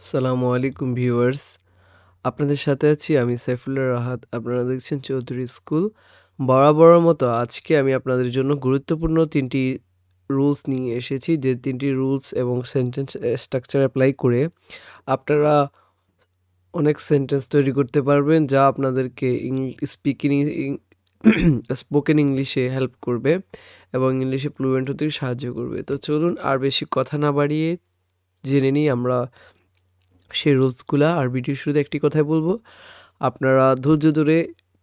আসসালামু আলাইকুম ভিউয়ার্স, আপনাদের সাথে আছি আমি সাইফুল্লাহ রাহাত। আপনারা দেখছেন চৌধুরী স্কুল। বরাবরের মতো আজকে আমি আপনাদের জন্য গুরুত্বপূর্ণ 3টি রুলস নিয়ে এসেছি, যে 3টি রুলস এবং সেন্টেন্স স্ট্রাকচার অ্যাপ্লাই করে আপনারা অনেক সেন্টেন্স তৈরি করতে পারবেন, যা আপনাদেরকে স্পোকেন ইংলিশে হেল্প করবে এবং ইংলিশে ফ্লুয়েন্ট হতে সাহায্য করবে। তো চলুন আর বেশি কথা না বাড়িয়ে জেনে নিই আমরা সেই রুলসগুলো। আর ভিডিও শুরুতে একটি কথাই বলবো, আপনারা ধৈর্য ধরে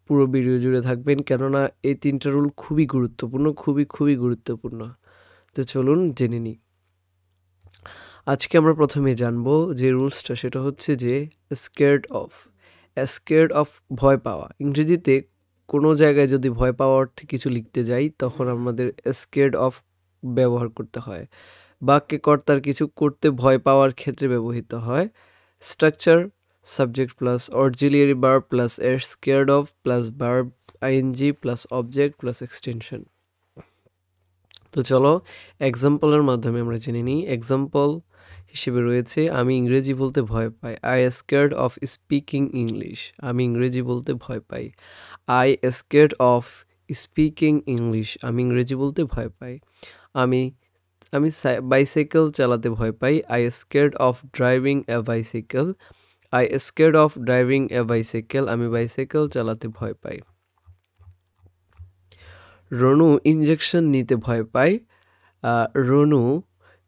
পুরো ভিডিও জুড়ে থাকবেন, কেননা এই 3টা রুল খুবই গুরুত্বপূর্ণ, খুবই গুরুত্বপূর্ণ। তো চলুন জেনে নিই। আজকে আমরা প্রথমে জানবো যে রুলসটা, সেটা হচ্ছে যে স্কেয়ার্ড অফ ভয় পাওয়া। ইংরেজিতে কোনো জায়গায় যদি ভয় পাওয়া অর্থে কিছু লিখতে যাই, তখন আমাদের স্কেয়ার্ড অফ ব্যবহার করতে হয়। বাক্যে কর্তার কিছু করতে ভয় পাওয়ার ক্ষেত্রে ব্যবহৃত হয়। Structure: subject plus auxiliary verb plus scared of plus verb ING plus object plus extension. তো চলো এক্সাম্পলের মাধ্যমে আমরা জেনে নিই। এক্সাম্পল হিসেবে রয়েছে, আমি ইংরেজি বলতে ভয় পাই। I scared of speaking English. আমি ইংরেজি বলতে ভয় পাই। I scared of speaking English. আমি ইংরেজি বলতে ভয় পাই। আমি বাইসাইকেল চালাতে ভয় পাই। I scared of driving a bicycle. I scared of driving a bicycle. আমি বাইসাইকেল চালাতে ভয় পাই। রনু ইনজেকশন নিতে ভয় পায়। Ronu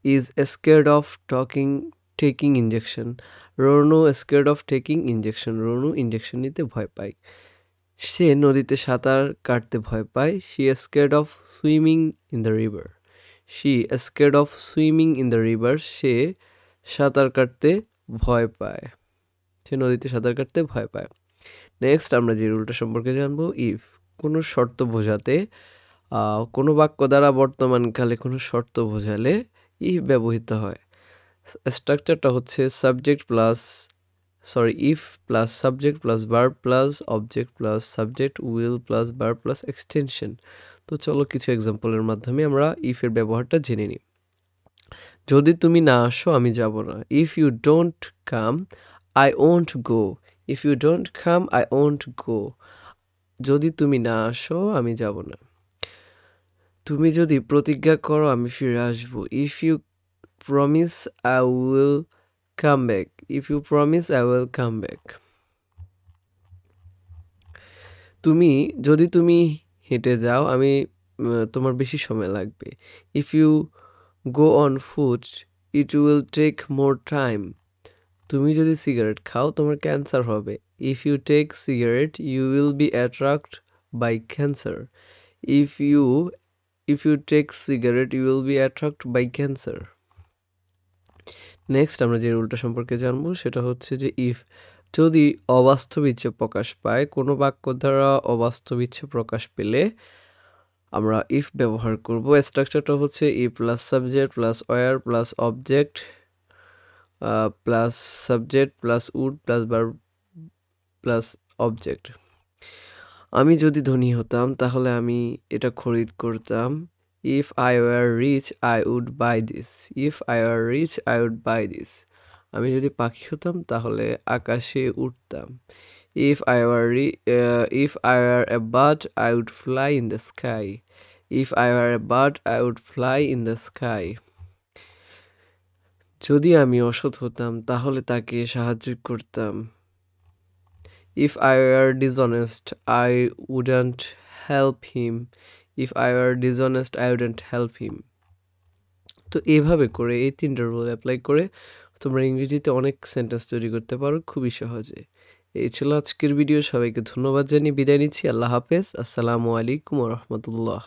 is scared of taking injection. Ronu scared of taking injection. Ronu injection নিতে ভয় পায়। সে নদীতে সাঁতার কাটতে ভয় পায়। She scared of swimming in the river. She scared of swimming in the river. সে সাঁতার কাটতে ভয় পায়। সে নদীতে সাঁতার কাটতে ভয় পায়। নেক্সট আমরা যে রুলটা সম্পর্কে জানবো, ইফ কোনো শর্ত বোঝাতে, কোনো বাক্য দ্বারা বর্তমানকালে কোনো শর্ত বোঝালে ইফ ব্যবহৃত হয়। স্ট্রাকচারটা হচ্ছে if plus subject plus verb plus object plus subject will plus verb plus extension. তো চলো কিছু এক্সাম্পলের মাধ্যমে আমরা ইফের ব্যবহারটা জেনে নিই। যদি তুমি না আসো আমি যাব না। If you don't come I won't go. If you don't come I won't go. যদি তুমি না আসো আমি যাব না। তুমি যদি প্রতিজ্ঞা করো আমি ফিরে আসবো। If you promise I will come back. If you promise I will come back. যদি তুমি হেঁটে যাও আমি তোমার বেশি সময় লাগবে। If you go on foot it will take more time. তুমি যদি সিগারেট খাও তোমার ক্যান্সার হবে। If you take cigarette you will be attract by cancer. If you take cigarette you will be attract by cancer. Next আমরা যে রুলটা সম্পর্কে জানবো সেটা হচ্ছে যে ইফ যদি অবাস্তব ইচ্ছে প্রকাশ পায়, কোনো বাক্য দ্বারা অবাস্তব ইচ্ছে প্রকাশ পেলে আমরা ইফ ব্যবহার করব। স্ট্রাকচারটা হচ্ছে if plus subject plus were plus object plus subject plus would plus verb plus object. আমি যদি ধনী হতাম তাহলে আমি এটা খরিদ করতাম। If I were rich I would buy this. If I were rich I would buy this. আমি যদি পাখি হতাম তাহলে আকাশে উঠতাম। If I were a bird I would fly in the sky. If I were a bird I would fly in the sky. যদি আমি অসৎ হতাম তাহলে তাকে সাহায্য করতাম। If I were dishonest, I wouldn't help him. If I were dishonest, I wouldn't help him. তো এইভাবে করে এই 3টা রুল অ্যাপ্লাই করে তোমরা ইংরেজিতে অনেক সেন্টেন্স তৈরি করতে পারো খুবই সহজে। এই ছিল আজকের ভিডিও। সবাইকে ধন্যবাদ জানিয়ে বিদায় নিচ্ছি। আল্লাহ হাফেজ। আসসালামু আলাইকুম ওয়া রাহমাতুল্লাহ।